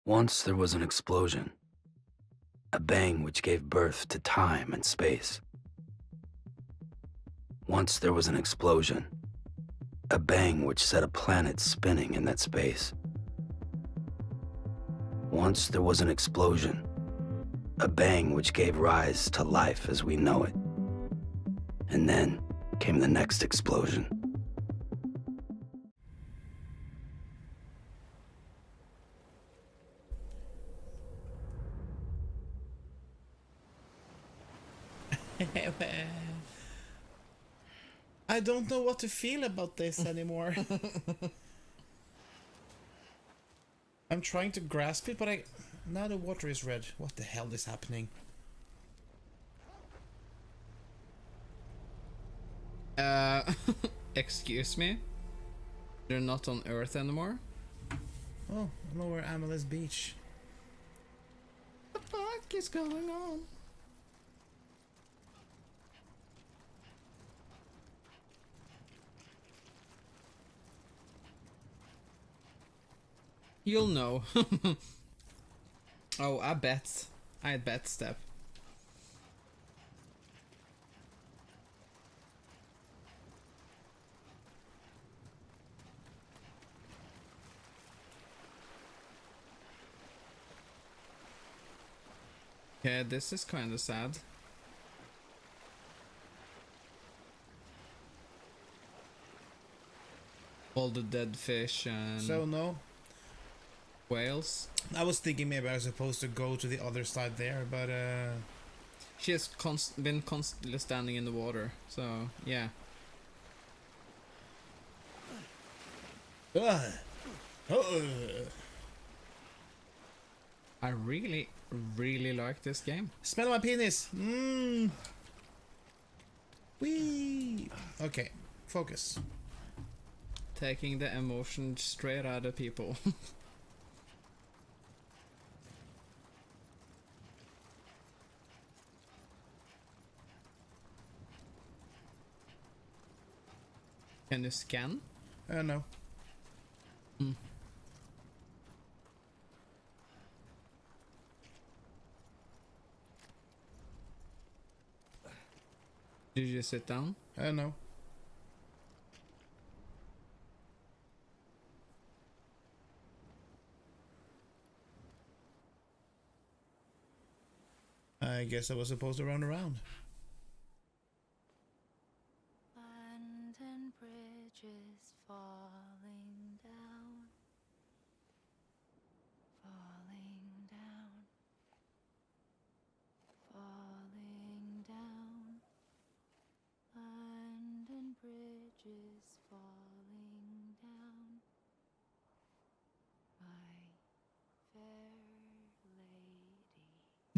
Once there was an explosion, a bang which gave birth to time and space. Once there was an explosion, a bang which set a planet spinning in that space. Once there was an explosion, a bang which gave rise to life as we know it. And then came the next explosion. I don't know what to feel about this anymore. I'm trying to grasp it, but now the water is red. What the hell is happening? Excuse me? You're not on Earth anymore? Oh, Lower Amelis Beach. What the fuck is going on? You'll know. Oh, I bet. I bet step. Okay, this is kind of sad. All the dead fish and So no. whales. I was thinking maybe I was supposed to go to the other side there, but She has been constantly standing in the water, so yeah. I really, really like this game. Smell my penis. Wee. Okay, focus. Taking the emotion straight out of people. Can you scan? No. Did you sit down? No. I guess I was supposed to run around. London Bridge is falling down, falling down, falling down. London Bridge is falling down, my fair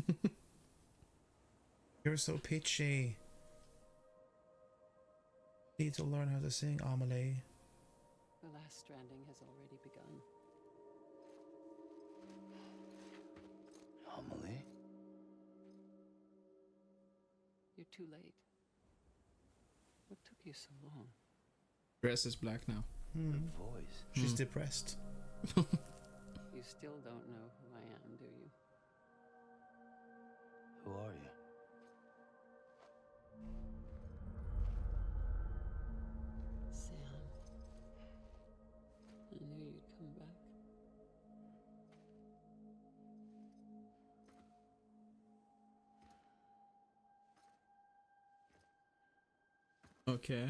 lady. You're so pitchy. Need to learn how to sing Amelie. The last stranding has already begun. Amelie? You're too late. What took you so long? Dress is black now. The voice. She's depressed. You still don't know who I am, do you? Who are you? Sam. I knew you'd come back. Okay.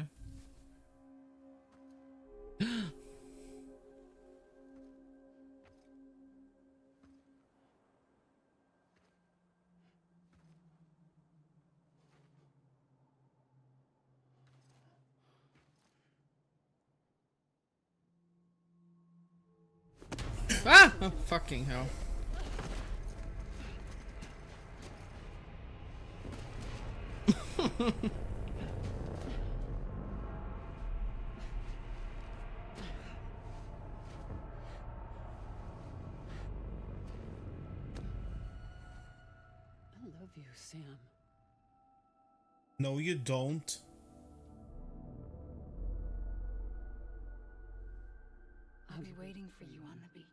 Ah! Oh, fucking hell. I love you, Sam. No, you don't. I'll be waiting for you on the beach.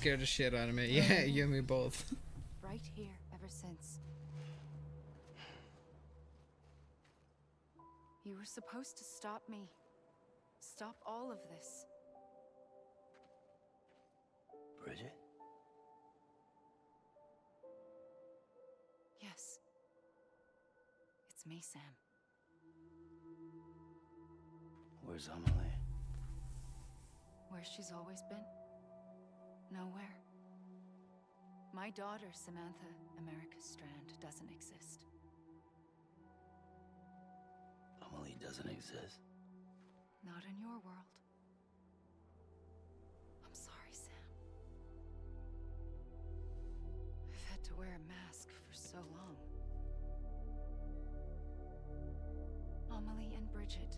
scared the shit out of me. Yeah, you and me both. Right here ever since. You were supposed to stop me. Stop all of this. Bridget? Yes. It's me, Sam. Where's Amelie? Where she's always been? Nowhere. My daughter, Samantha America Strand, doesn't exist. Amelie doesn't exist. Not in your world. I'm sorry, Sam. I've had to wear a mask for so long. Amelie and Bridget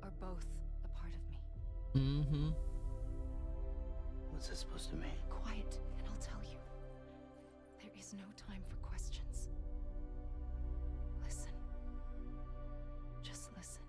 are both a part of me. Mm-hmm. What's this supposed to mean? Quiet, and I'll tell you. There is no time for questions. Listen. Just listen.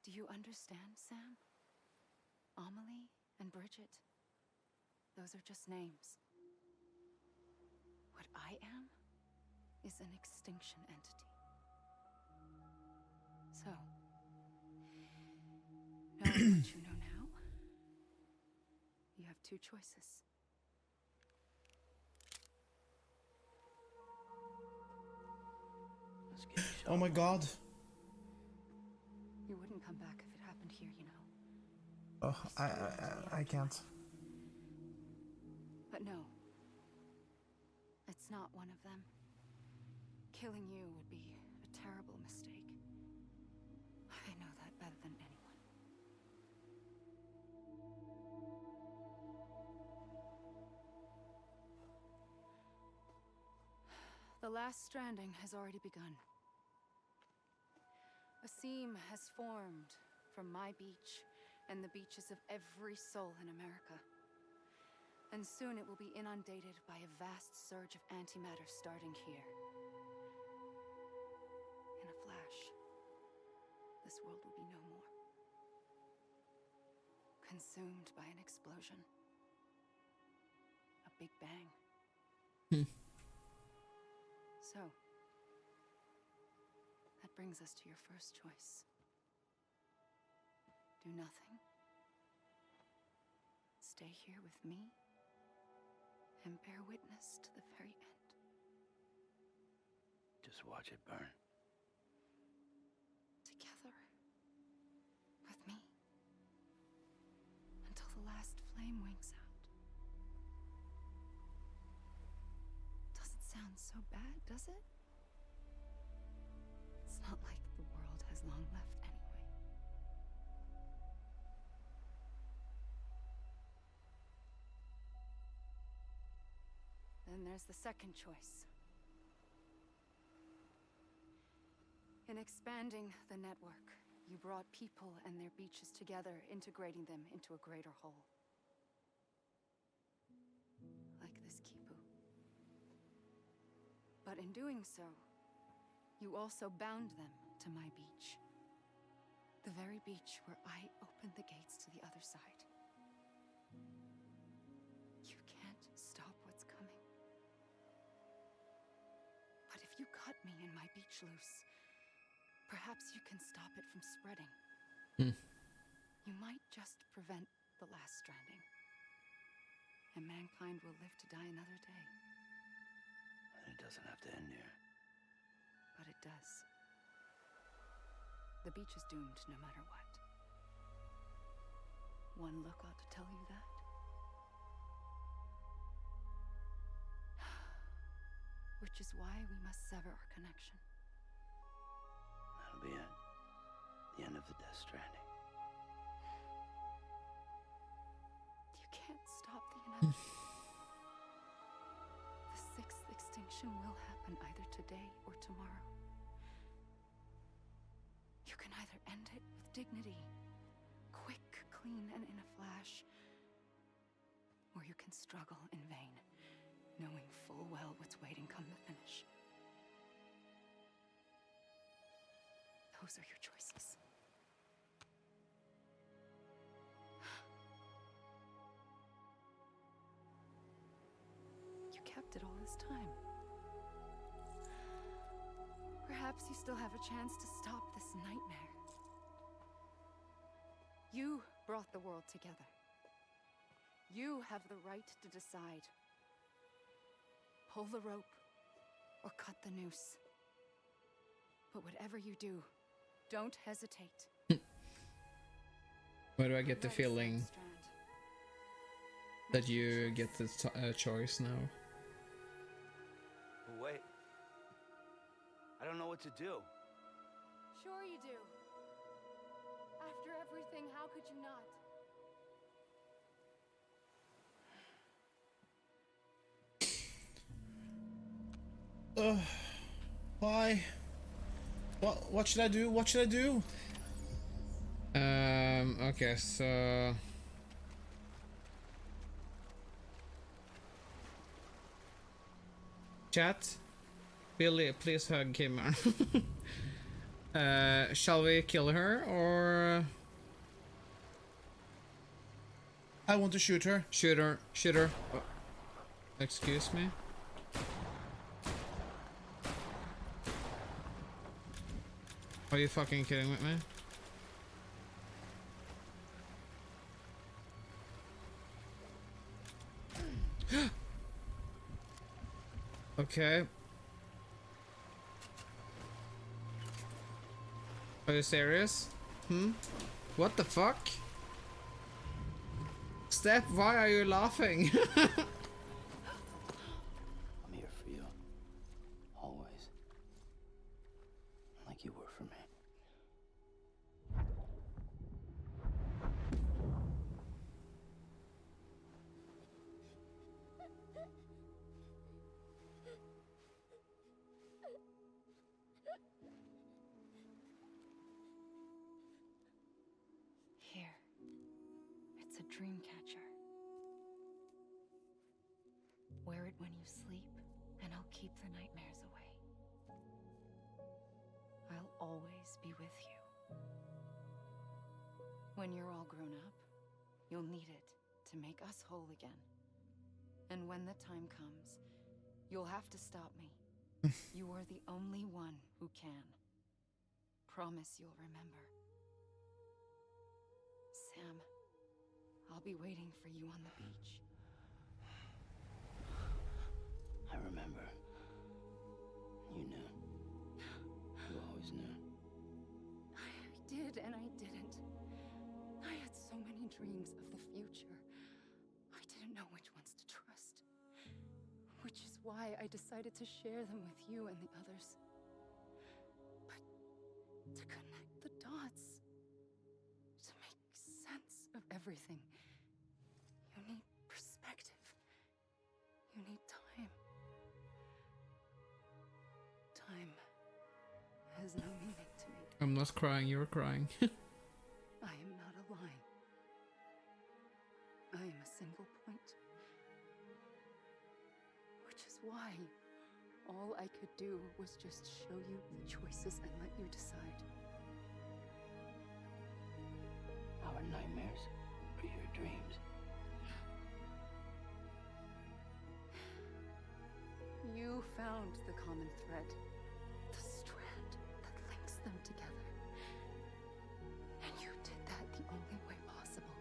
Do you understand, Sam? Amelie and Bridget, those are just names. What I am is an extinction entity. So, knowing what you know now, you have two choices. Let's get a shot. Oh my god. You wouldn't come back if it happened here, you know. Oh, I can't. But no, it's not one of them. Killing you would be a terrible mistake. I know that better than anyone. The last stranding has already begun. A seam has formed from my beach and the beaches of every soul in America. And soon it will be inundated by a vast surge of antimatter starting here. In a flash, this world will be no more. Consumed by an explosion. A big bang. So, that brings us to your first choice. Do nothing. Stay here with me and bear witness to the very end. Just watch it burn. Together. With me. Until the last flame winks out. Doesn't sound so bad, does it? It's not like the world has long left anyway. Then there's the second choice. In expanding the network, you brought people and their beaches together, integrating them into a greater whole. Like this Kipu. But in doing so, you also bound them to my beach. The very beach where I opened the gates to the other side. You can't stop what's coming. But if you cut me and my beach loose, perhaps you can stop it from spreading. You might just prevent the last stranding. And mankind will live to die another day. It doesn't have to end here. But it does. The beach is doomed no matter what. One look ought to tell you that. Which is why we must sever our connection. That'll be it. The end of the Death Stranding. You can't stop the inevitable. The sixth extinction will happen either today or tomorrow. You can either end it with dignity, quick, clean and in a flash, or you can struggle in vain, knowing full well what's waiting come the finish. Those are your choices. You kept it all this time. Perhaps you still have a chance to stop this nightmare. You brought the world together. You have the right to decide. Pull the rope or cut the noose. But whatever you do, don't hesitate. Why do I get the feeling Strand. that you get the choice now? But wait. I don't know what to do. Sure you do. After everything, how could you not? Why? What should I do? What should I do? Okay, so chat, Billy, please hug Kemo. Shall we kill her or I want to shoot her. shoot her? Shoot her. Oh, excuse me. Are you fucking kidding with me? Okay. Are you serious? What the fuck? Step, why are you laughing? I'm here for you. Always. Like you were for me. Here. It's a dream catcher. Wear it when you sleep, and I'll keep the nightmares away. I'll always be with you. When you're all grown up, you'll need it to make us whole again. And when the time comes, you'll have to stop me. You are the only one who can. Promise you'll remember. Sam, I'll be waiting for you on the beach. I remember. You knew. You always knew. I did and I didn't. I had so many dreams of the future. I didn't know which ones to trust. Which is why I decided to share them with you and the others. But to connect the dots, to make sense of everything, you need perspective. You need time. Time has no meaning to me. I'm not crying, you're crying. I am not a line. I am a single point. Which is why all I could do was just show you the choices and let you decide. Our nightmares are your dreams. You found the common thread, the strand that links them together. And you did that the only way possible.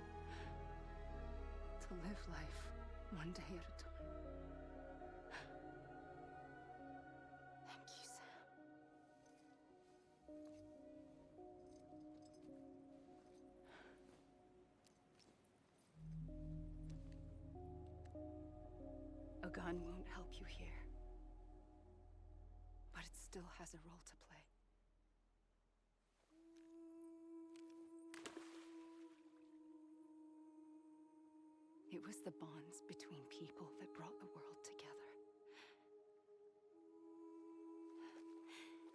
To live life one day at a time. Thank you, Sam. A gun won't help you here. But it still has a role to play. It was the bonds between people that brought the world together.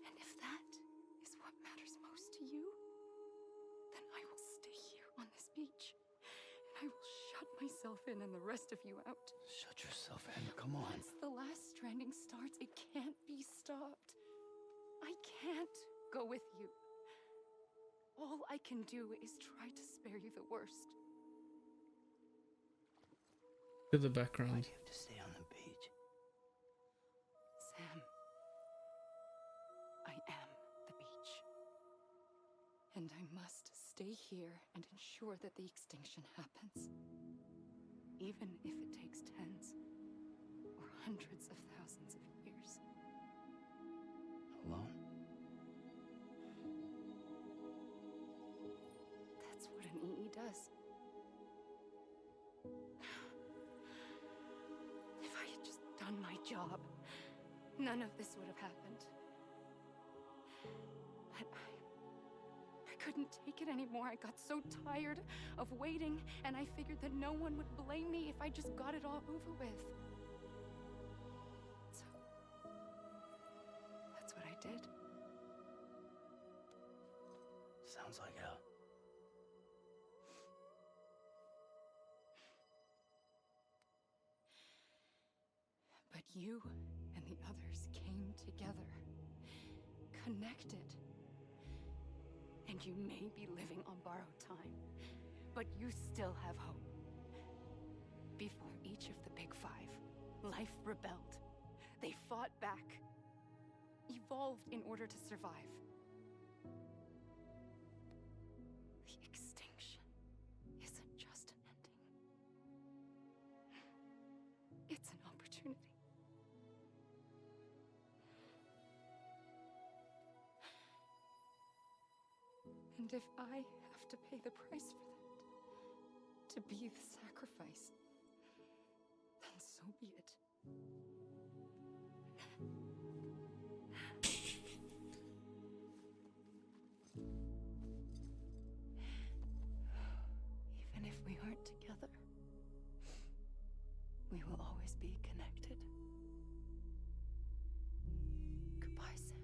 And if that is what matters most to you, then I will stay here on this beach. myself in and the rest of you out. Shut yourself in. Come on. Once the last stranding starts, it can't be stopped. I can't go with you. All I can do is try to spare you the worst. To the Why background. do you have to stay on the beach? Sam, I am the beach. And I must stay here and ensure that the extinction happens. Even if it takes tens or hundreds of thousands of years. Alone? That's what an EE does. If I had just done my job, none of this would have happened. But I couldn't take it anymore. I got so tired of waiting, and I figured that no one would blame me if I just got it all over with. So, that's what I did. Sounds like hell. But you and the others came together, connected. And you may be living on borrowed time, but you still have hope. Before each of the big five, life rebelled. They fought back, evolved in order to survive. The extinction isn't just an ending. It's an opportunity. And if I have to pay the price for that, to be the sacrifice, then so be it. Even if we aren't together, we will always be connected. Goodbye, Sam.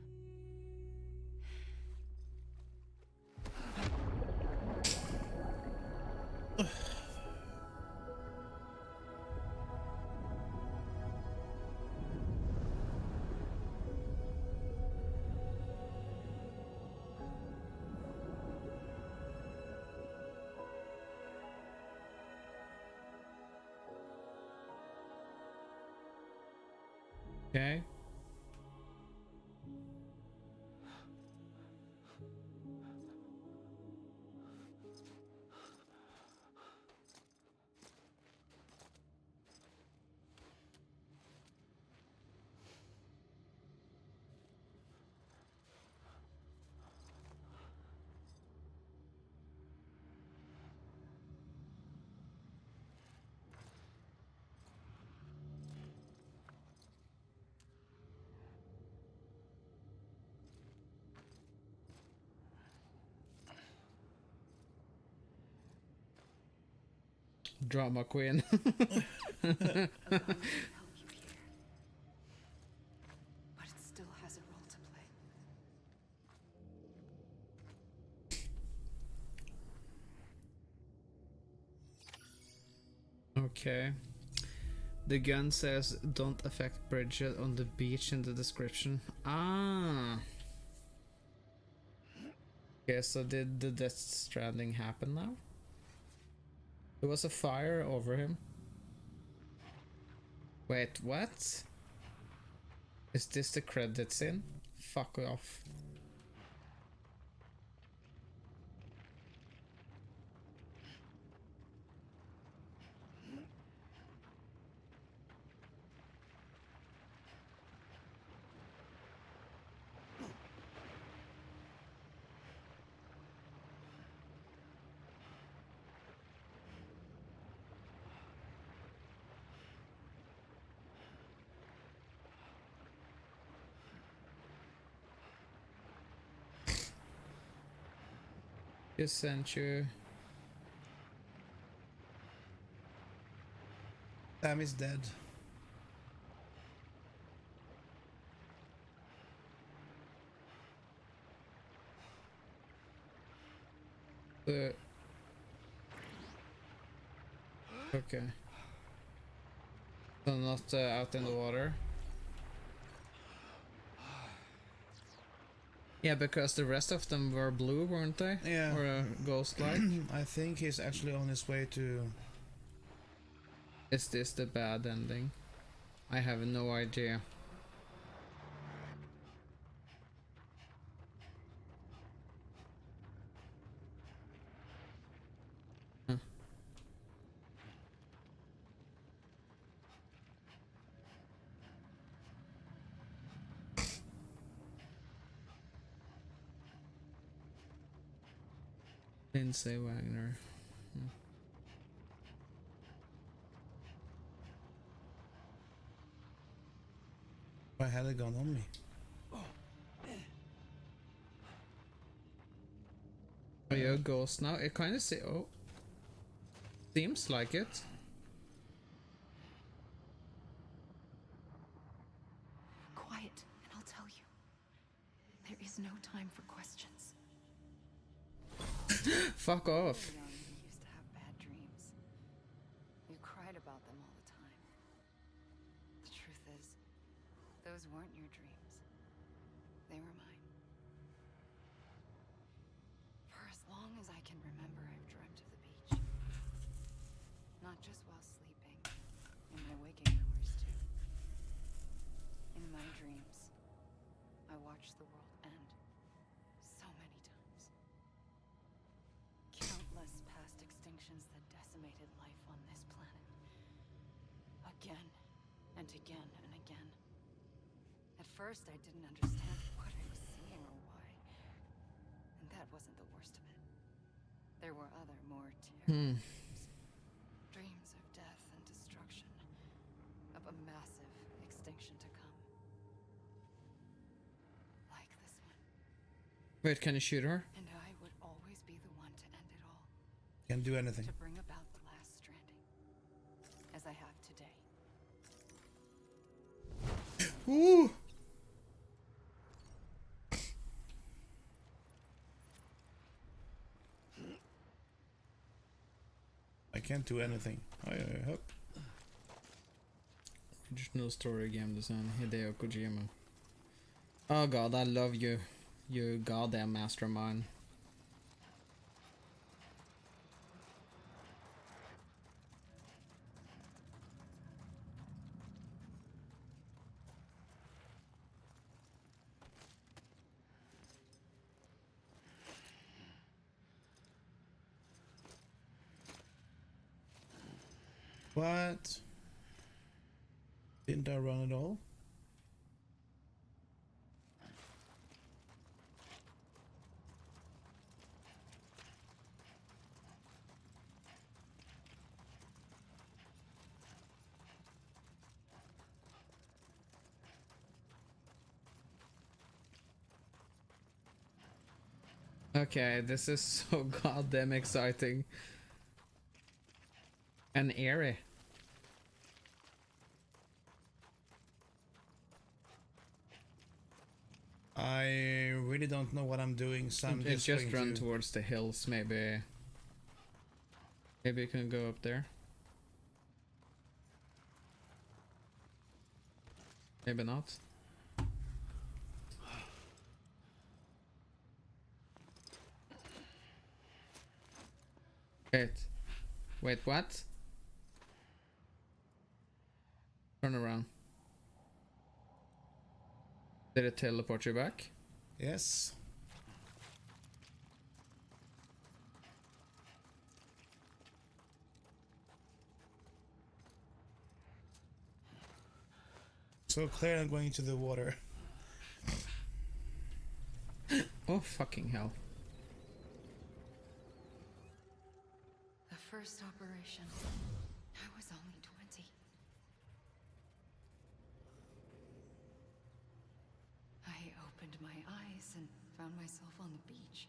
Okay. Drama queen. A gun can help you here, but it still has a role to play. Okay. The gun says don't affect bridges on the beach in the description. Ah. Okay, so did the Death Stranding happen now? There was a fire over him. Wait, what? Is this the credits in? Fuck off. Just sent you. Sam is dead. Okay. So not out in the water. Yeah, because the rest of them were blue, weren't they? Yeah. Or ghost-like. I think he's actually on his way to... Is this the bad ending? I have no idea. Huh. Lindsay Wagner. I had a gun on me. Are you a ghost now? It kind of seems like it. Quiet, and I'll tell you. There is no time for questions. Fuck off. Young, you used to have bad dreams. You cried about them all the time. The truth is, those weren't your dreams. They were mine. For as long as I can remember, I've dreamt of the beach. Not just while sleeping, in my waking hours too. In my dreams, I watched the world end so many times. Countless past extinctions that decimated life on this planet. Again and again and again. At first, I didn't understand what I was seeing or why. And that wasn't the worst of it. There were other, more terrible dreams. Dreams of death and destruction. Of a massive extinction to come. Like this one. Wait, can you shoot her? And I would always be the one to end it all. Can't do anything. To bring about the last stranding. As I have today. Ooh! I can't do anything. I hope. Original story game design, Hideo Kojima. Oh god, I love you. You goddamn mastermind. What? Didn't I run at all? Okay, this is so goddamn exciting. And eerie. I really don't know what I'm doing, so I'm Just going run to... towards the hills, maybe. Maybe you can go up there. Maybe not. Wait, what? Turn around. Did it teleport you back? Yes. So Claire, I'm going into the water. Oh, fucking hell. The first operation. I was only 20. I opened my eyes and found myself on the beach.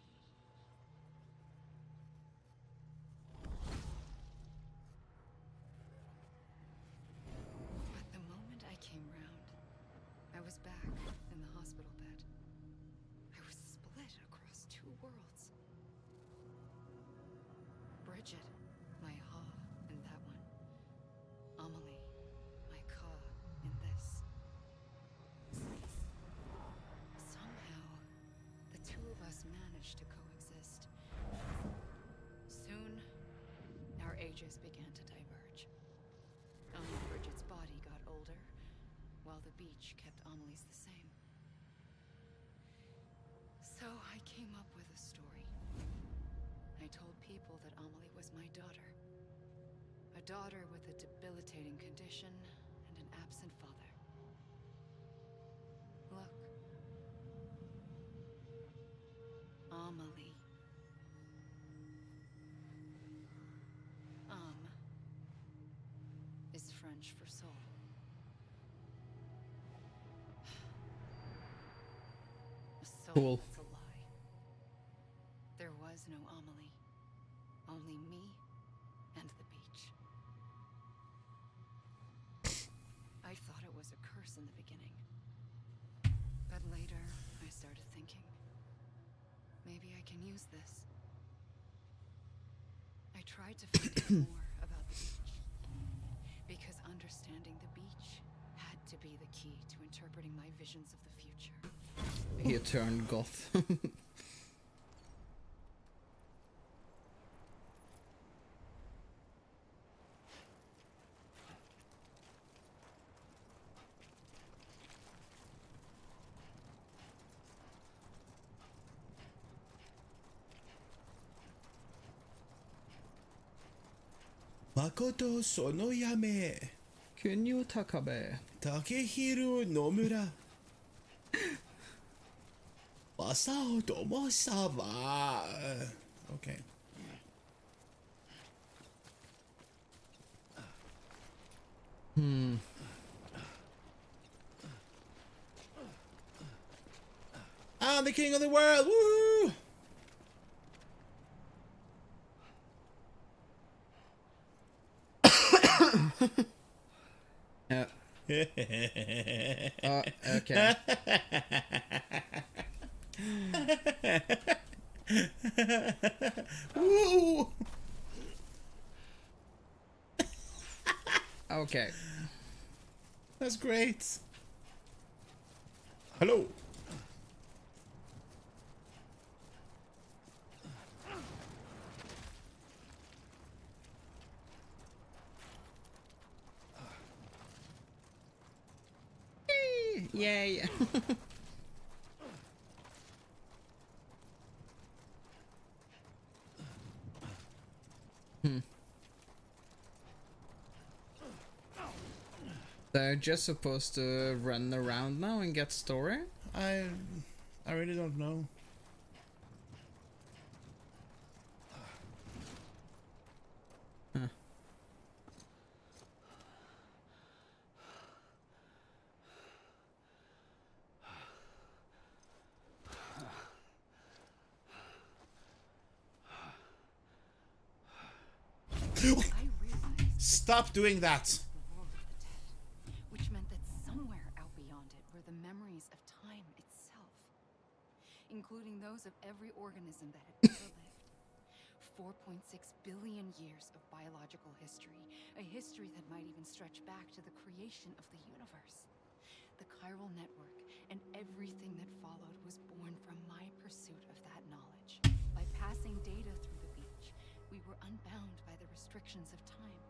But the moment I came round, I was back in the hospital bed. I was split across two worlds. Bridget, my Ha, and that one. ages began to diverge. Only Bridget's body got older, while the beach kept Amelie's the same. So I came up with a story. I told people that Amelie was my daughter. A daughter with a debilitating condition and an absent father. Look. Amelie. Is French for soul. A soul Cool. that's a lie. There was no Amelie. Only me and the beach. I thought it was a curse in the beginning. But later, I started thinking, maybe I can use this. I tried to find out more about the beach. Because understanding the beach had to be the key to interpreting my visions of the future. He turned goth. Makoto sono yame. Kunyo Takabe. Takehiro Nomura. Masao Tomosawa. Okay. I'm the king of the world. Woo! Yeah. Okay. Woo! Okay. That's great. Hello. Yay. They're just supposed to run around now and get story? I really don't know. Huh. I realized Stop doing that. the world of the dead, which meant that somewhere out beyond it were the memories of time itself, including those of every organism that had ever lived. 4.6 billion years of biological history, a history that might even stretch back to the creation of the universe. The chiral network and everything that followed was born from my pursuit of that knowledge. By passing data through the beach, we were unbound by the restrictions of time.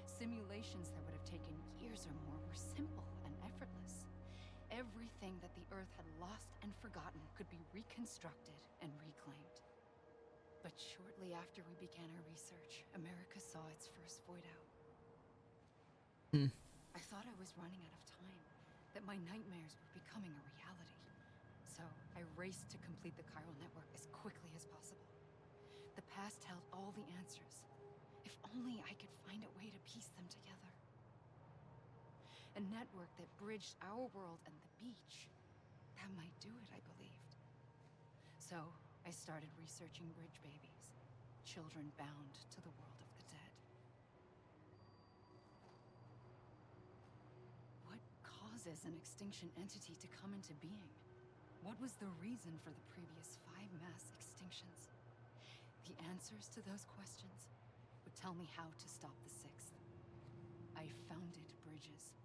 Simulations that would have taken years or more were simple and effortless. Everything that the Earth had lost and forgotten could be reconstructed and reclaimed. But shortly after we began our research, America saw its first void out. I thought I was running out of time, that my nightmares were becoming a reality. So I raced to complete the chiral network as quickly as possible. The past held all the answers. If only I could find a way to piece them together. A network that bridged our world and the beach. That might do it, I believed. So I started researching bridge babies, children bound to the world of the dead. What causes an extinction entity to come into being? What was the reason for the previous 5 mass extinctions? The answers to those questions would tell me how to stop the 6th. I founded bridges,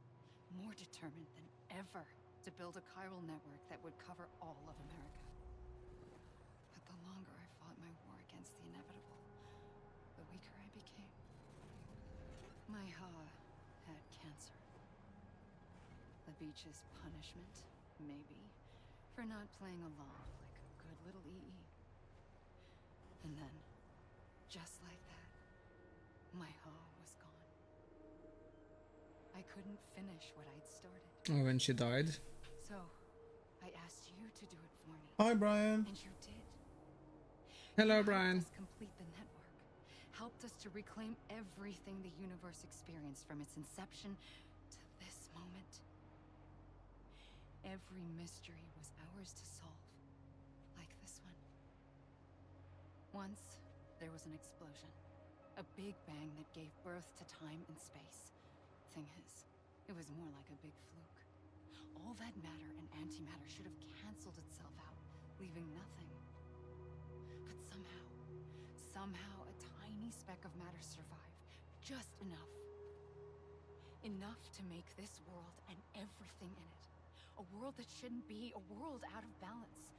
more determined than ever to build a chiral network that would cover all of America. But the longer I fought my war against the inevitable, the weaker I became. My Ha had cancer. The beach's punishment, maybe, for not playing along like a good little EE. And then, just like that, my Ha was gone. I couldn't finish what I'd started. Oh, when she died. So, I asked you to do it for me. Hi, Brian. And you did. Hello, You Brian. helped us complete the network. Helped us to reclaim everything the universe experienced from its inception to this moment. Every mystery was ours to solve. Like this one. Once, there was an explosion. A big bang that gave birth to time and space. Thing is, it was more like a big fluke. All that matter and antimatter should have canceled itself out, leaving nothing. But somehow a tiny speck of matter survived. Just enough. Enough to make this world and everything in it. A world that shouldn't be, a world out of balance.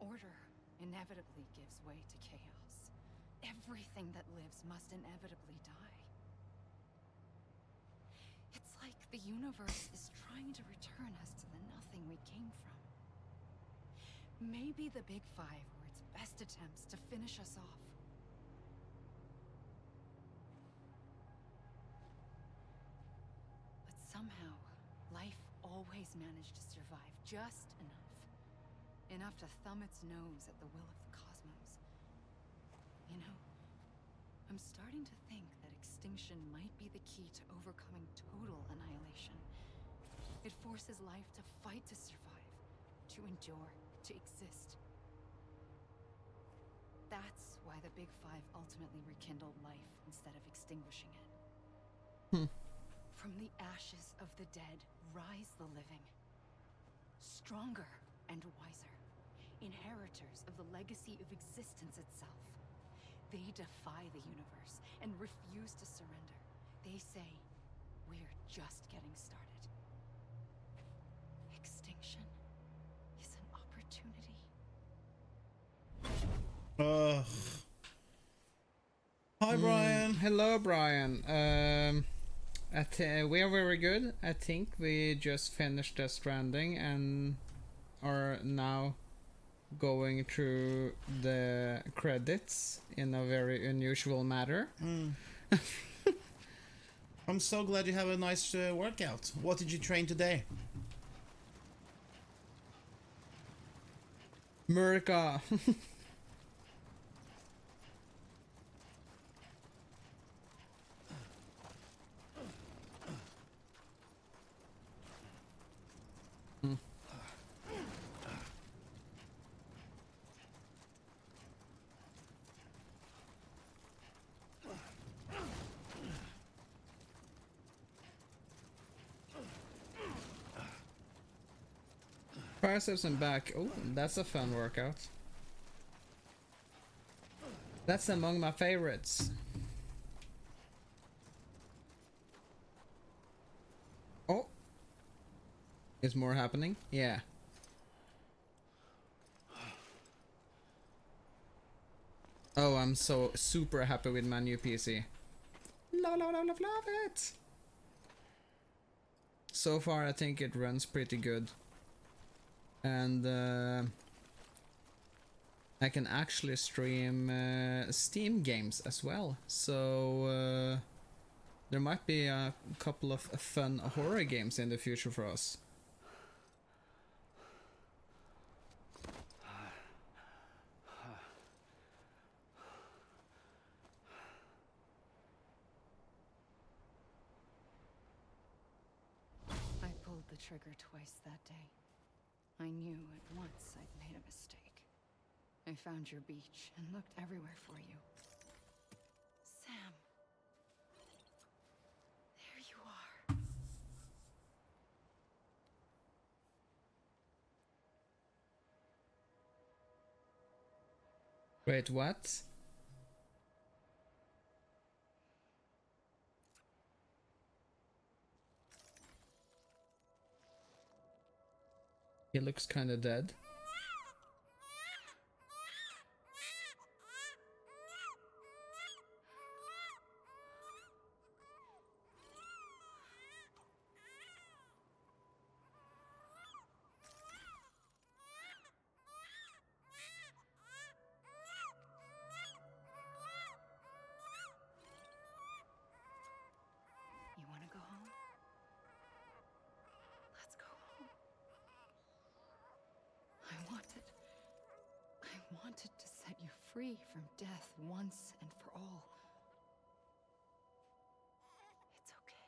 Order inevitably gives way to chaos. Everything that lives must inevitably die. It's like the universe is trying to return us to the nothing we came from. Maybe the Big Five were its best attempts to finish us off. But somehow, life always managed to survive just enough. Enough to thumb its nose at the will of the cosmos. You know, I'm starting to think that extinction might be the key to overcoming total annihilation. It forces life to fight to survive, to endure, to exist. That's why the Big Five ultimately rekindled life instead of extinguishing it. From the ashes of the dead rise the living. Stronger and wiser. Inheritors of the legacy of existence itself. They defy the universe and refuse to surrender. They say, we're just getting started. Extinction is an opportunity. Hi, Brian. Hello, Brian. We are very good. I think we just finished the Stranding and are now going through the credits in a very unusual manner. I'm so glad you have a nice workout. What did you train today? Murka. Biceps and back. Oh, that's a fun workout. That's among my favorites. Oh, is more happening? Yeah. Oh, I'm so super happy with my new PC. Love it. So far, I think it runs pretty good. And I can actually stream Steam games as well, so there might be a couple of fun horror games in the future for us. I pulled the trigger twice that day. I knew at once I'd made a mistake. I found your beach and looked everywhere for you. Sam. There you are. Wait, what? He looks kinda dead. wanted to set you free from death once and for all. It's okay.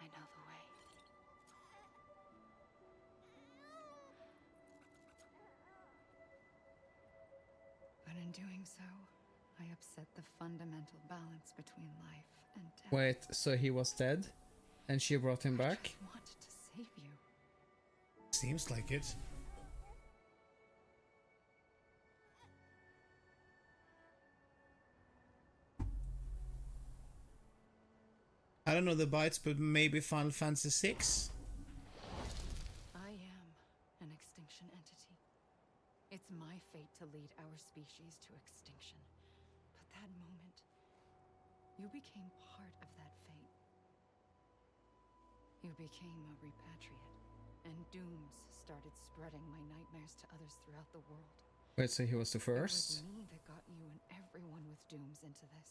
I know the way. But in doing so, I upset the fundamental balance between life and death. Wait, so he was dead? And she brought him I back? just wanted to save you. Seems like it. I don't know the bites, but maybe Final Fantasy VI? I am an extinction entity. It's my fate to lead our species to extinction. But that moment, you became part of that fate. You became a repatriate, and dooms started spreading my nightmares to others throughout the world. Wait, so he was the It was first? me that got you and everyone with dooms into this.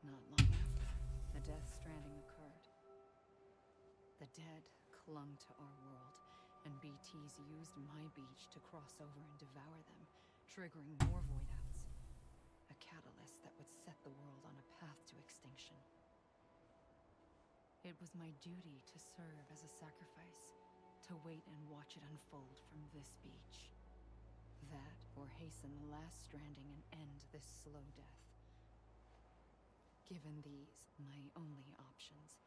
Not long after, the death stranding occurred. The dead clung to our world, and BTs used my beach to cross over and devour them, triggering more voidouts. A catalyst that would set the world on a path to extinction. It was my duty to serve as a sacrifice, to wait and watch it unfold from this beach. That, or hasten the last stranding and end this slow death. Given these, my only options,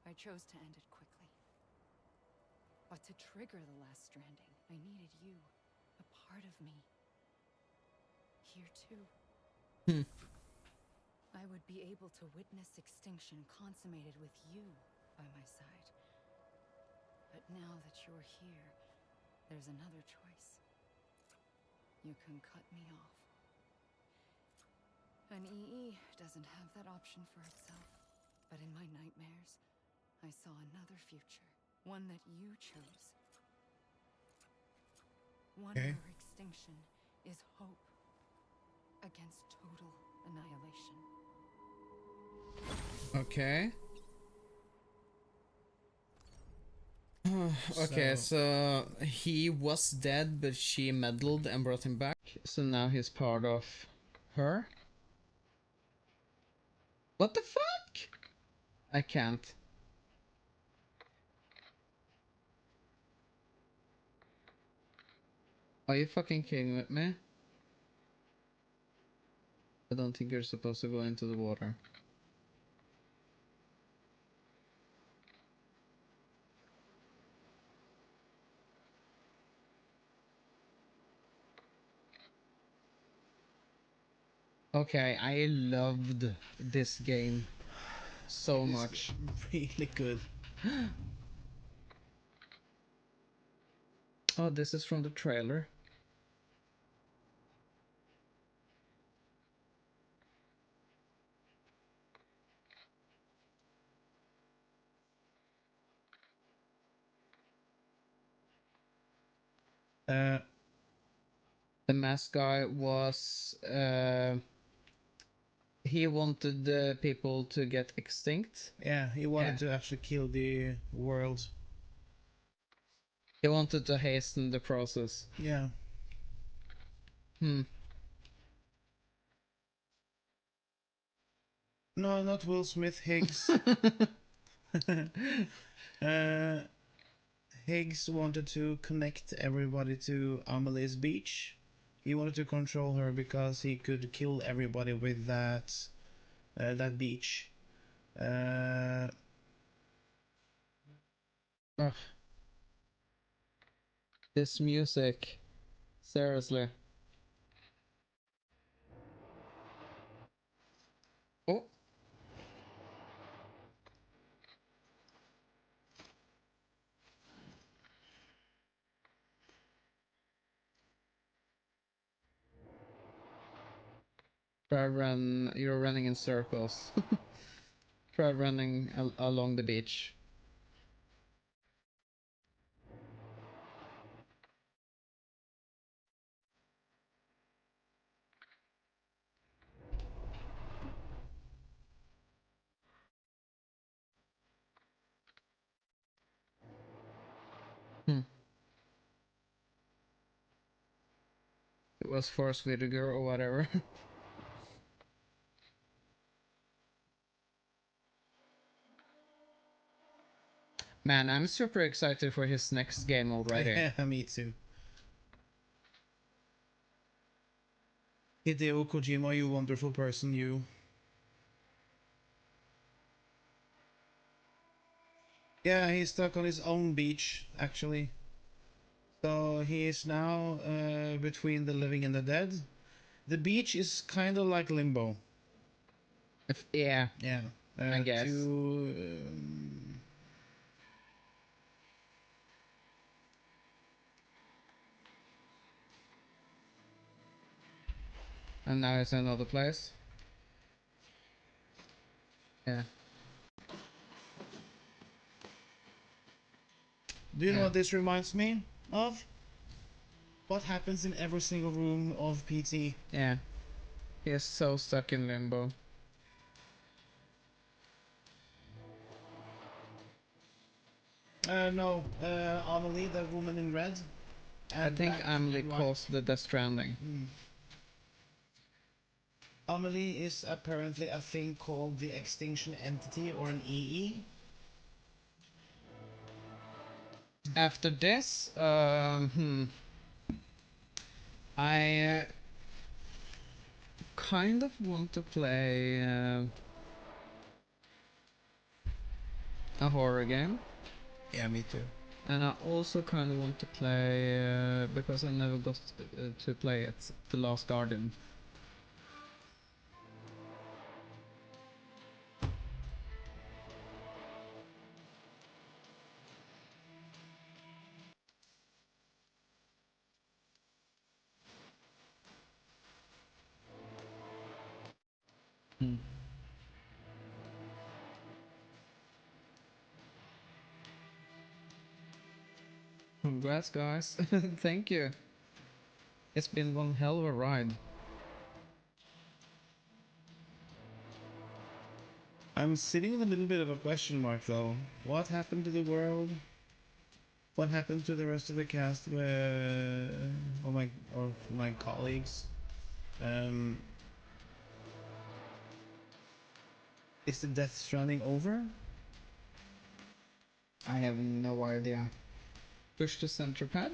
I chose to end it quickly. But to trigger the last stranding, I needed you, a part of me. Here too. I would be able to witness extinction consummated with you by my side. But now that you're here, there's another choice. You can cut me off. An EE doesn't have that option for itself. But in my nightmares, I saw another future. One that you chose. One Okay. where extinction is hope against total annihilation. Okay. Okay, so he was dead, but she meddled and brought him back. So now he's part of her. What the fuck? I can't. Are you fucking kidding with me? I don't think you're supposed to go into the water. Okay, I loved this game so much. Really good. Oh, this is from the trailer. Uh, The mask guy was he wanted the people to get extinct. yeah, he wanted to actually kill the world. He wanted to hasten the process. Yeah. No, not Will Smith, Higgs. uh, Higgs wanted to connect everybody to Amelie's beach. He wanted to control her because he could kill everybody with that beach. Ugh. This music. Seriously. Oh. You're running in circles. Try running along the beach. It was force vinegar or whatever. Man, I'm super excited for his next game already. Yeah, me too. Hideo Kojima, you wonderful person, you. Yeah, he's stuck on his own beach, actually. So he is now between the living and the dead. The beach is kind of like limbo. Yeah, Yeah. I guess. And now it's another place. Yeah. Do you know Yeah. what this reminds me of? What happens in every single room of PT? Yeah. He is so stuck in limbo. No, Amelie, the woman in red. I think black Amelie and white. caused the Stranding. Amelie is apparently a thing called the extinction entity, or an EE. After this, I kind of want to play a horror game. Yeah, me too. And I also kind of want to play, because I never got to play it, The Last Guardian. Congrats, guys. Thank you. It's been one hell of a ride. I'm sitting with a little bit of a question mark, though. What happened to the world? What happened to the rest of the cast? Or my colleagues? Um, is the Death Stranding over? I have no idea. Push the center pad.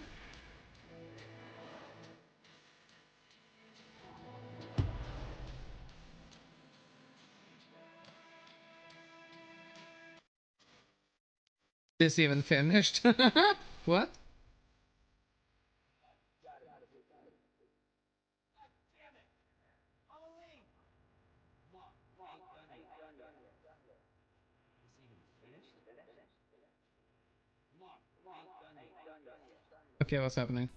This even finished? What? Okay, what's happening?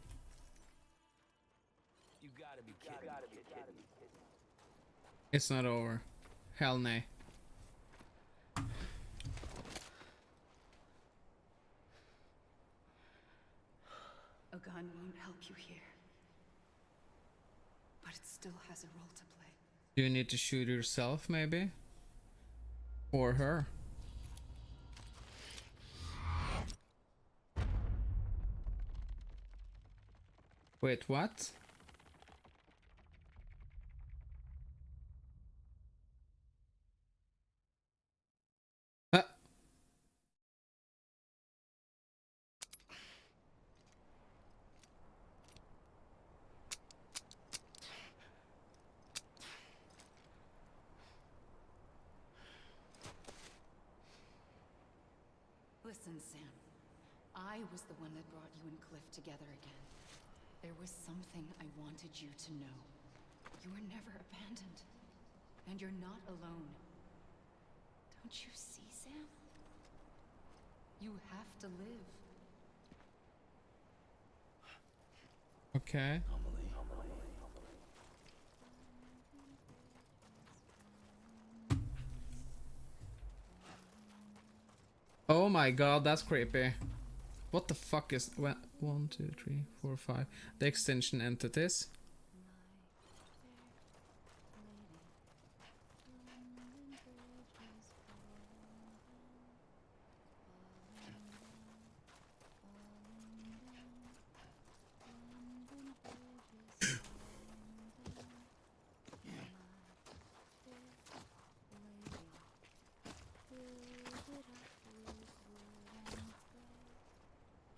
It's not over. Hell nay. A gun won't help you here. But it still has a role to play. Do you need to shoot yourself, maybe? Or her? Wait, what? Ah. Listen, Sam. I was the one that brought you and Cliff together again. There was something I wanted you to know. You were never abandoned. And you're not alone. Don't you see, Sam? You have to live. Okay. Oh my god, that's creepy. What the fuck is... 1, 2, 3, 4, 5. The extension entities.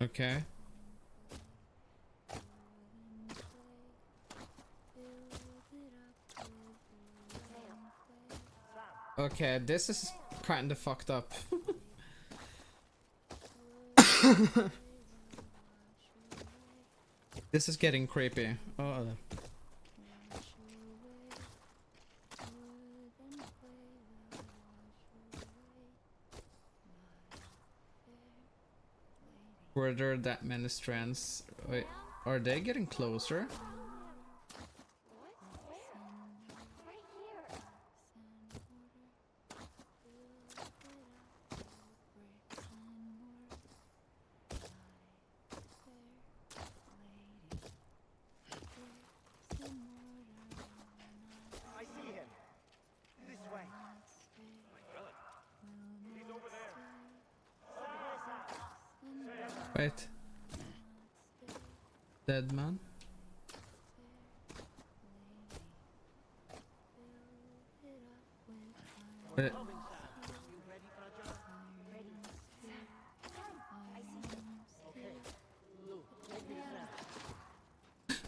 Okay. Okay, this is kinda fucked up. This is getting creepy. Oh. Were there that many strands? Wait, are they getting closer? Wait. Dead man? Wait.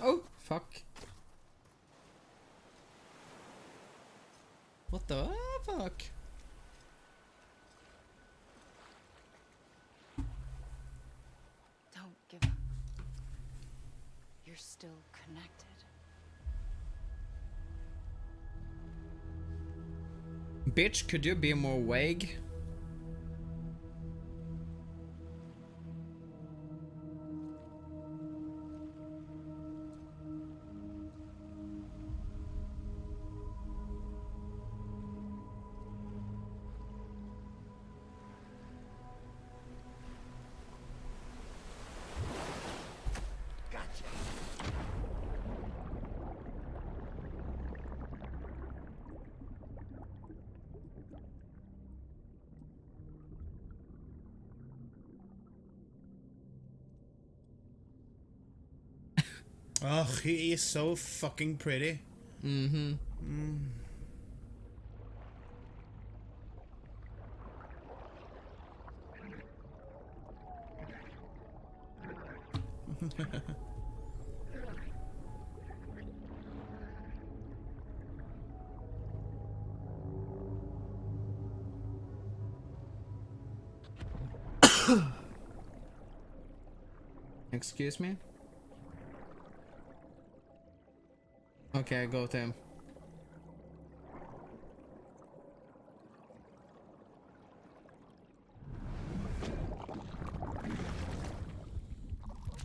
Oh, fuck. What the fuck? Don't give up. You're still connected. Bitch, could you be more vague? Oh, he is so fucking pretty. Mm-hmm. Excuse me? Okay, go to him.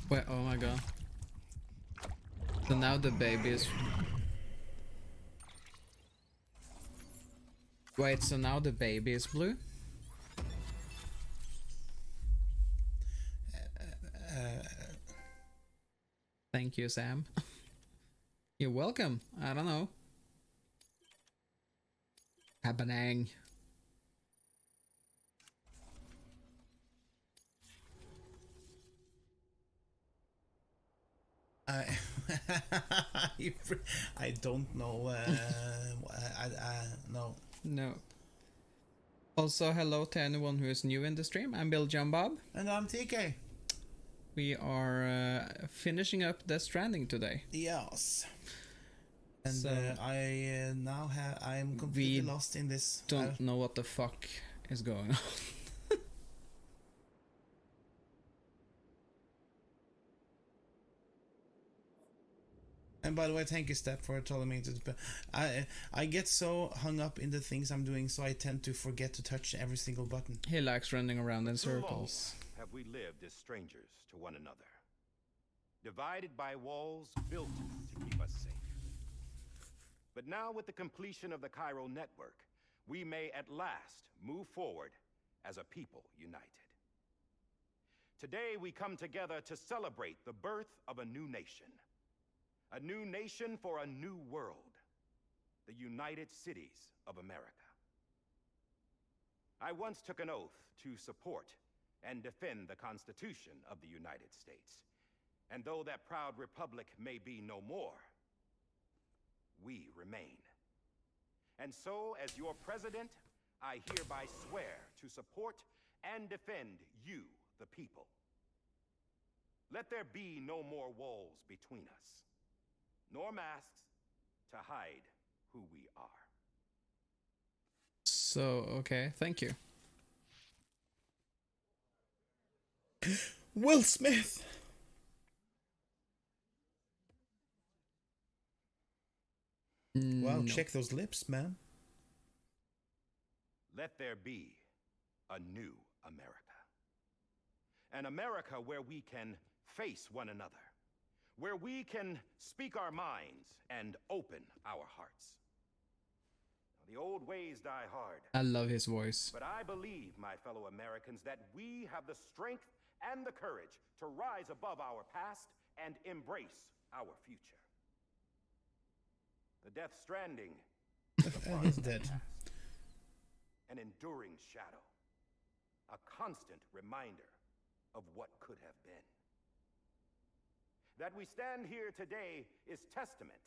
Wait, oh my god. So now the baby is... Wait, so now the baby is blue? Thank you, Sam. You're welcome. I don't know. Happening. I don't know. No. No. Also, hello to anyone who is new in the stream. I'm Bill John Bob. And I'm TK. We are finishing up the Stranding today. Yes. And So, I now have. I am completely lost in this. Don't know what the fuck is going on. And by the way, thank you, Step, for telling me to. I get so hung up in the things I'm doing, so I tend to forget to touch every single button. He likes running around in Too long circles. have we lived as strangers to one another, divided by walls built to keep us safe. But now, with the completion of the Cairo network, we may at last move forward as a people united. Today, we come together to celebrate the birth of a new nation. A new nation for a new world. The United Cities of America. I once took an oath to support and defend the Constitution of the United States. And though that proud republic may be no more, we remain. And so, as your president, I hereby swear to support and defend you, the people. Let there be no more walls between us, nor masks to hide who we are. So, okay, thank you. Will Smith! Wow, No. check those lips, man. Let there be a new America. An America where we can face one another, where we can speak our minds and open our hearts. The old ways die hard. I love his voice. But I believe, my fellow Americans, that we have the strength and the courage to rise above our past and embrace our future. The Death Stranding He's dead. an enduring shadow, a constant reminder of what could have been. That we stand here today is testament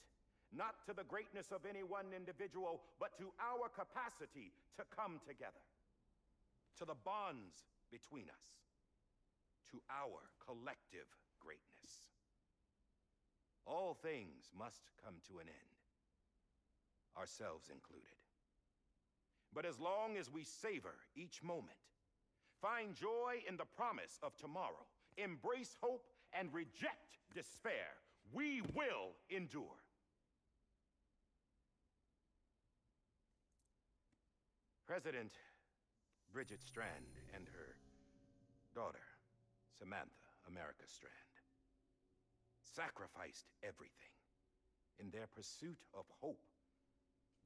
not to the greatness of any one individual, but to our capacity to come together, to the bonds between us, to our collective greatness. All things must come to an end, ourselves included. But as long as we savor each moment, find joy in the promise of tomorrow, embrace hope, and reject despair, we will endure. President Bridget Strand and her daughter, Samantha America Strand, sacrificed everything in their pursuit of hope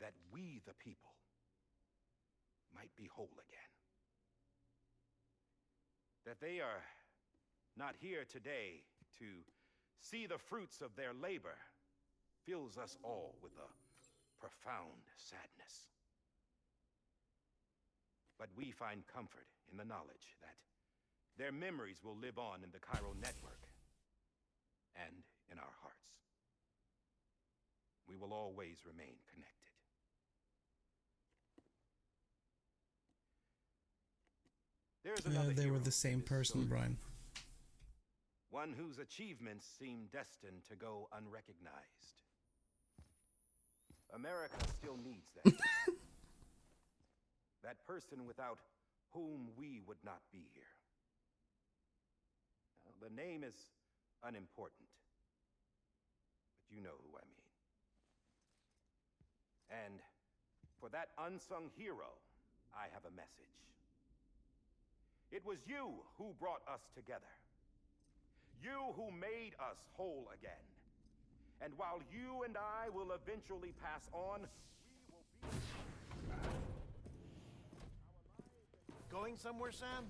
that we, the people, might be whole again. That they are not here today to see the fruits of their labor fills us all with a profound sadness. But we find comfort in the knowledge that their memories will live on in the Chiral network and in our hearts. We will always remain connected. There's another They were hero the same in this person, story. Brian. One whose achievements seem destined to go unrecognized. America still needs that. That person without whom we would not be here. Now, the name is unimportant, but you know who I mean. And for that unsung hero, I have a message. It was you who brought us together. You who made us whole again. And while you and I will eventually pass on, we will be... Going somewhere, Sam?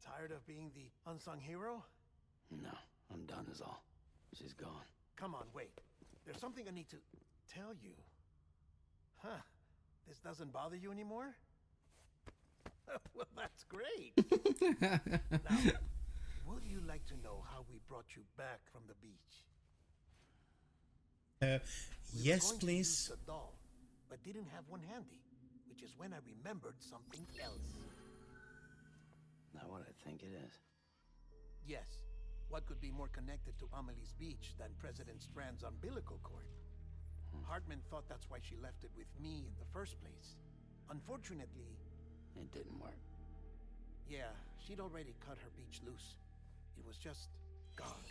Tired of being the unsung hero? No, I'm done is all. She's gone. Come on, wait. There's something I need to tell you. Huh. This doesn't bother you anymore? Well, that's great. Now, would you like to know how we brought you back from the beach? We were Yes, going to use please. the doll, but didn't have one handy, which is when I remembered something else. Not what I think it is. Yes. What could be more connected to Amelie's beach than President Strand's umbilical cord? Hartman thought that's why she left it with me in the first place. Unfortunately, It didn't work. yeah, she'd already cut her beach loose. It was just gone.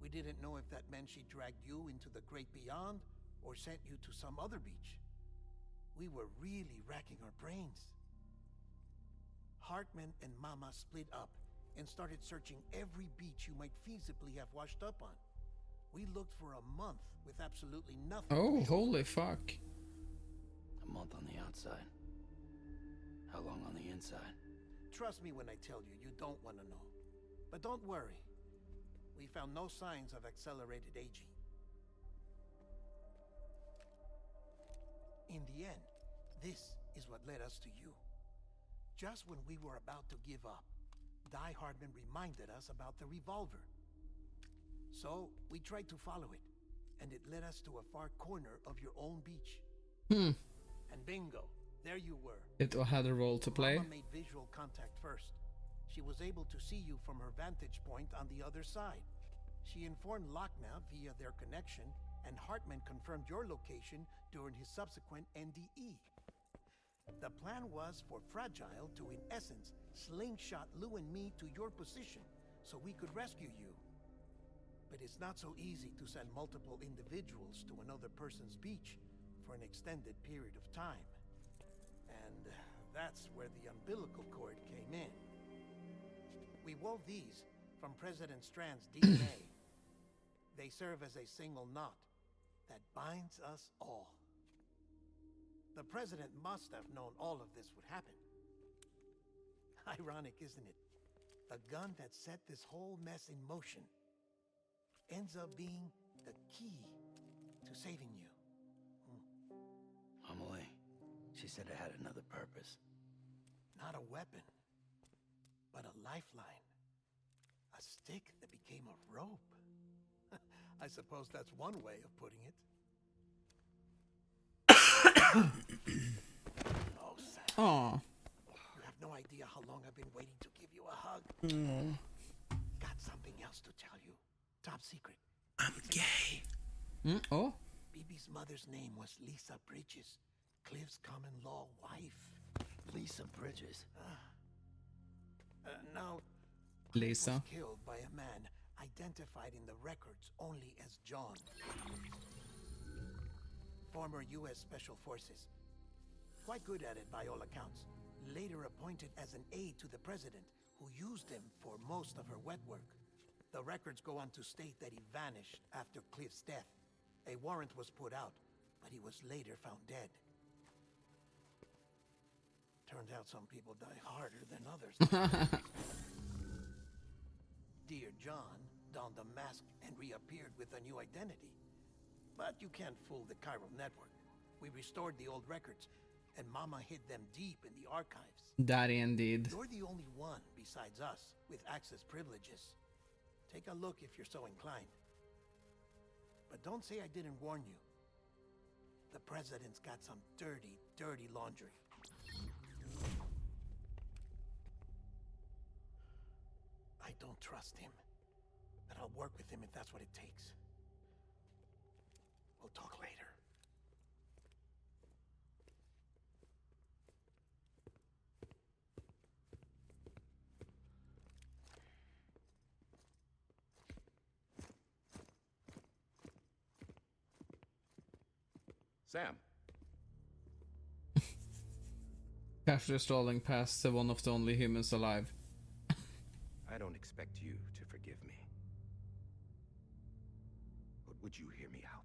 We didn't know if that meant she dragged you into the great beyond or sent you to some other beach. We were really racking our brains. Hartman and Mama split up and started searching every beach you might feasibly have washed up on. We looked for a month with absolutely nothing. Oh, holy fuck. A month on the outside. How long on the inside? Trust me when I tell you, you don't want to know. But don't worry. We found no signs of accelerated aging. In the end, this is what led us to you. Just when we were about to give up, Die Hardman reminded us about the revolver. So, we tried to follow it, and it led us to a far corner of your own beach. And bingo, there you were. It had a role to play. Mama made visual contact first, she was able to see you from her vantage point on the other side. She informed Lockna via their connection, and Hartman confirmed your location during his subsequent NDE. The plan was for Fragile to, in essence, slingshot Lou and me to your position so we could rescue you. But it's not so easy to send multiple individuals to another person's beach for an extended period of time. And that's where the umbilical cord came in. We wove these from President Strand's DNA. They serve as a single knot that binds us all. The President must have known all of this would happen. Ironic, isn't it? The gun that set this whole mess in motion ends up being the key to saving you. Amelie, she said it had another purpose. Not a weapon, but a lifeline. A stick that became a rope. I suppose that's one way of putting it. Oh, Sam. Aw. You have no idea how long I've been waiting to give you a hug. Got something else to tell you. Top secret. I'm gay. Oh? BB's mother's name was Lisa Bridges, Cliff's common-law wife. Lisa Bridges. Now, Cliff Lisa. was killed by a man identified in the records only as John. Former U.S. Special Forces. Quite good at it by all accounts. Later appointed as an aide to the president, who used him for most of her wet work. The records go on to state that he vanished after Cliff's death. A warrant was put out, but he was later found dead. Turns out some people die harder than others. Dear John donned a mask and reappeared with a new identity. But you can't fool the chiral network. We restored the old records, and Mama hid them deep in the archives. Daddy indeed. You're the only one besides us with access privileges. Take a look if you're so inclined. But don't say I didn't warn you. The president's got some dirty, dirty laundry. I don't trust him, but I'll work with him if that's what it takes. We'll talk later. Sam, Casually strolling past one of the only humans alive. I don't expect you to forgive me. But would you hear me out?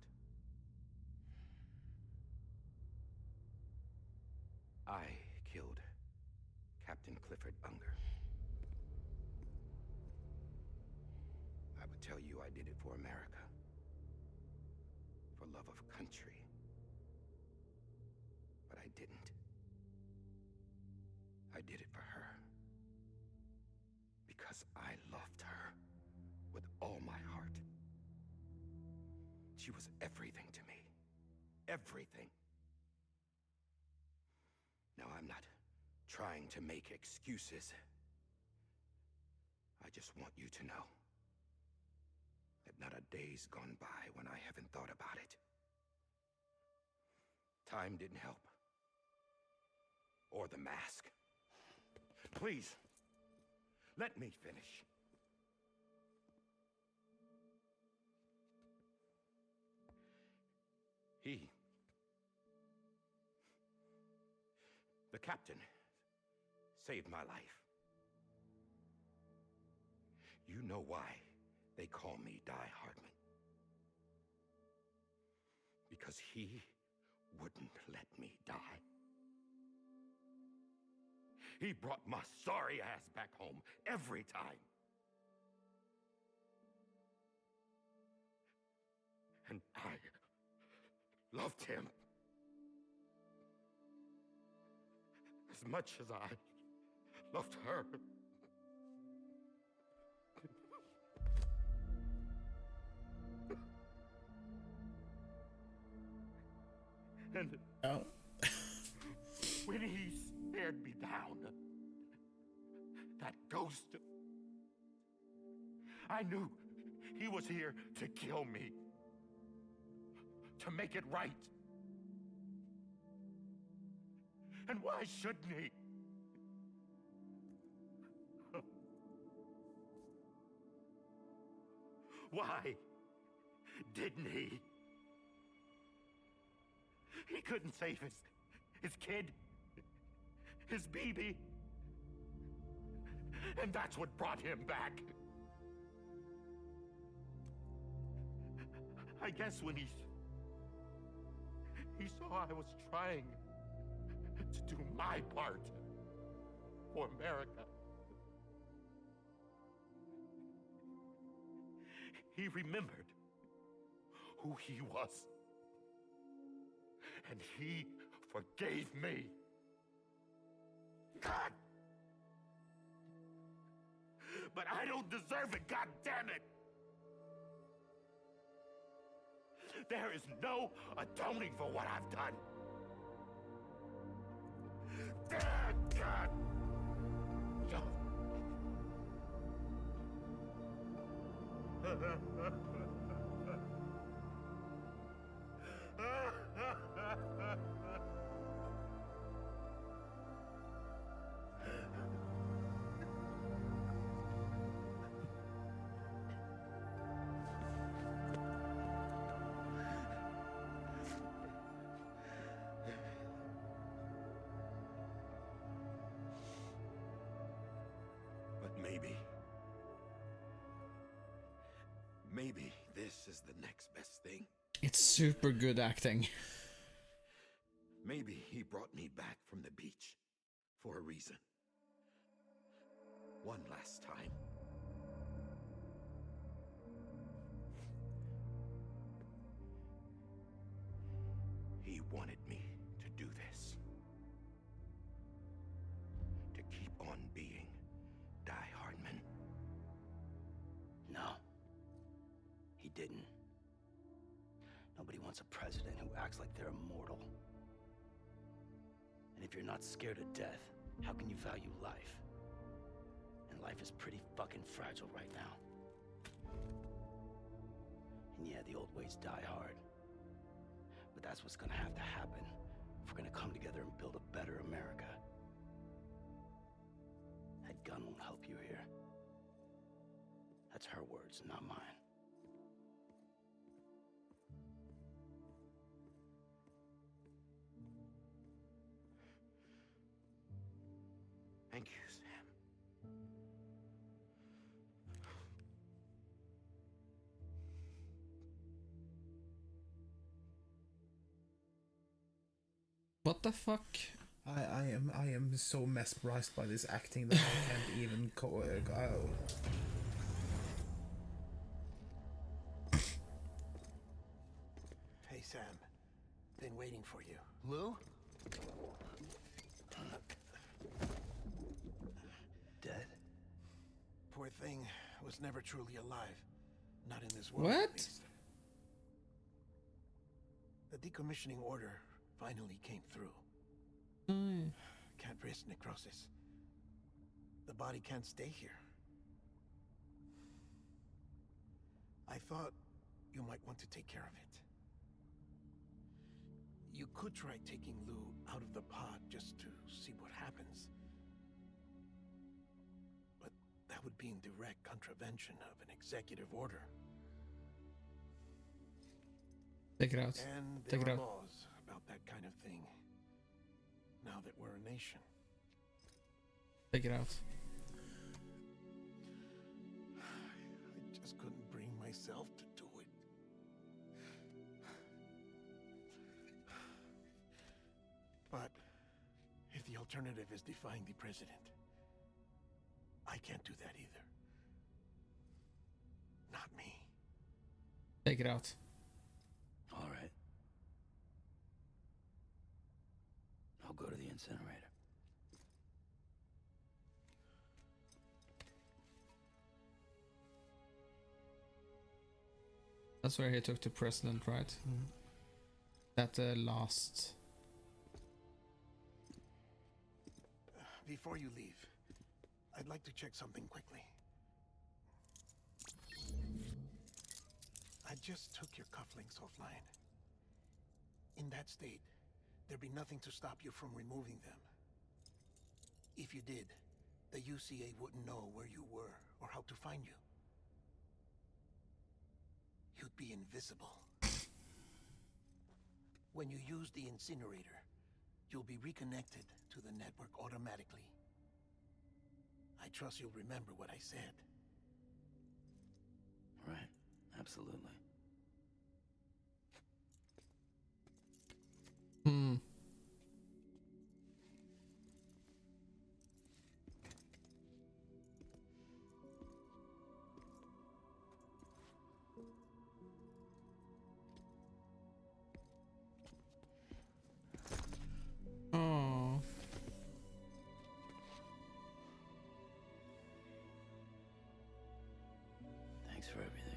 I killed Captain Clifford Unger. I would tell you I did it for America. For love of country. But I didn't. I did it for her. Because I loved her with all my heart. She was everything to me. Everything. Now, I'm not trying to make excuses. I just want you to know that not a day's gone by when I haven't thought about it. Time didn't help. Or the mask. Please, let me finish. The captain, saved my life. You know why they call me Die Hardman. Because he wouldn't let me die. He brought my sorry ass back home every time. And I loved him as much as I loved her. And when he stared me down, that ghost. I knew he was here to kill me. To make it right. And why shouldn't he? Why didn't he? He couldn't save his kid, his baby. And that's what brought him back. I guess when he saw I was trying to do my part for America, he remembered who he was. And he forgave me. God! But I don't deserve it, God damn it! There is no atoning for what I've done. God! Maybe this is the next best thing. It's super good acting. Maybe he brought me back from the beach for a reason. One last time. He wanted me to do this. To keep on being Die Hardman. No. He didn't. Nobody wants a president who acts like they're immortal. And if you're not scared of death, how can you value life? And life is pretty fucking fragile right now. And yeah, the old ways die hard. But that's what's gonna have to happen if we're gonna come together and build a better America. That gun won't help you here. That's her words, not mine. Thank you, Sam. What the fuck? I am so mesmerized by this acting that I can't even go. Hey, Sam. Been waiting for you. Lou? Dead? Poor thing was never truly alive. Not in this world. What? At least. The decommissioning order finally came through. Can't risk necrosis. The body can't stay here. I thought you might want to take care of it. You could try taking Lou out of the pod just to see what happens. But that would be in direct contravention of an executive order. Take it out. And Take it there are out. laws about that kind of thing. Now that we're a nation. Take it out. I just couldn't bring myself to do it. But if the alternative is defying the president, I can't do that either. Not me. Take it out. All right. I'll go to the incinerator. That's where he took the president, right? That last. Before you leave, I'd like to check something quickly. I just took your cufflinks offline. In that state, there'd be nothing to stop you from removing them. If you did, the UCA wouldn't know where you were or how to find you. You'd be invisible. When you use the incinerator, you'll be reconnected to the network automatically. I trust you'll remember what I said. Right, absolutely. Oh. Thanks for everything.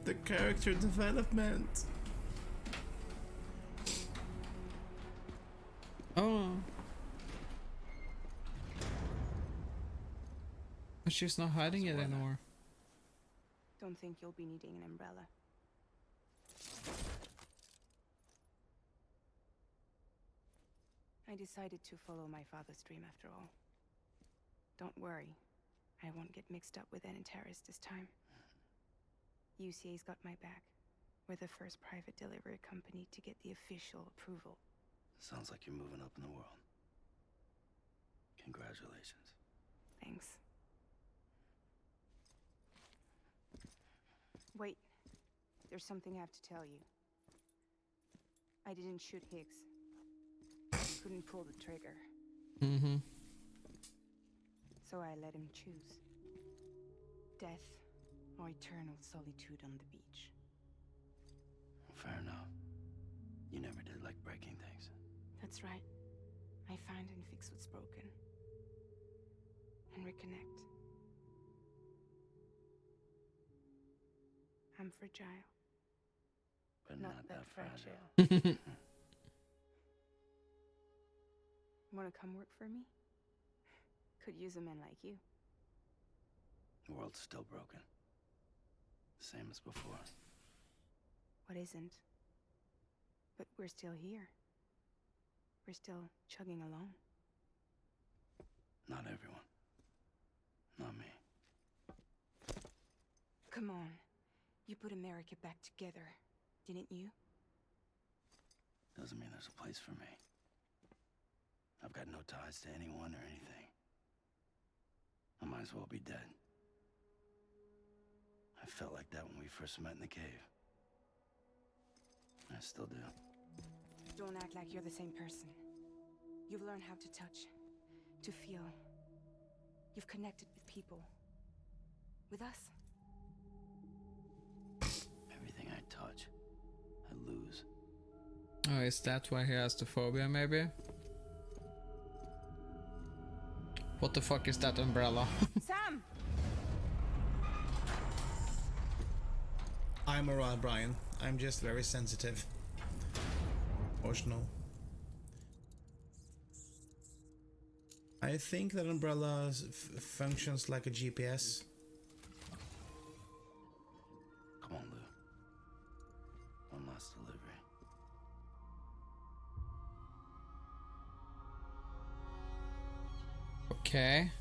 The character development. Oh. But she's not hiding it anymore. Don't think you'll be needing an umbrella. I decided to follow my father's dream after all. Don't worry, I won't get mixed up with any terrorists this time. UCA's got my back. We're the first private delivery company to get the official approval. Sounds like you're moving up in the world. Congratulations. Thanks. Wait, there's something I have to tell you. I didn't shoot Higgs. Couldn't pull the trigger. Mm-hmm. So I let him choose. Death or eternal solitude on the beach. Fair enough. You never did like breaking things. That's right. I find and fix what's broken. And reconnect. I'm fragile. But not that fragile. Wanna come work for me? Could use a man like you. The world's still broken. Same as before. What isn't? But we're still here. We're still chugging along. Not everyone. Not me. Come on. You put America back together, didn't you? Doesn't mean there's a place for me. I've got no ties to anyone or anything. I might as well be dead. I felt like that when we first met in the cave. I still do. Don't act like you're the same person. You've learned how to touch, to feel. You've connected with people. With us. Everything I touch, I lose. Oh, is that why he has the phobia, maybe? What the fuck is that umbrella? Sam! I'm alright, Brian. I'm just very sensitive. Emotional. I think that umbrella functions like a GPS. Come on, Lou. One last delivery. Okay.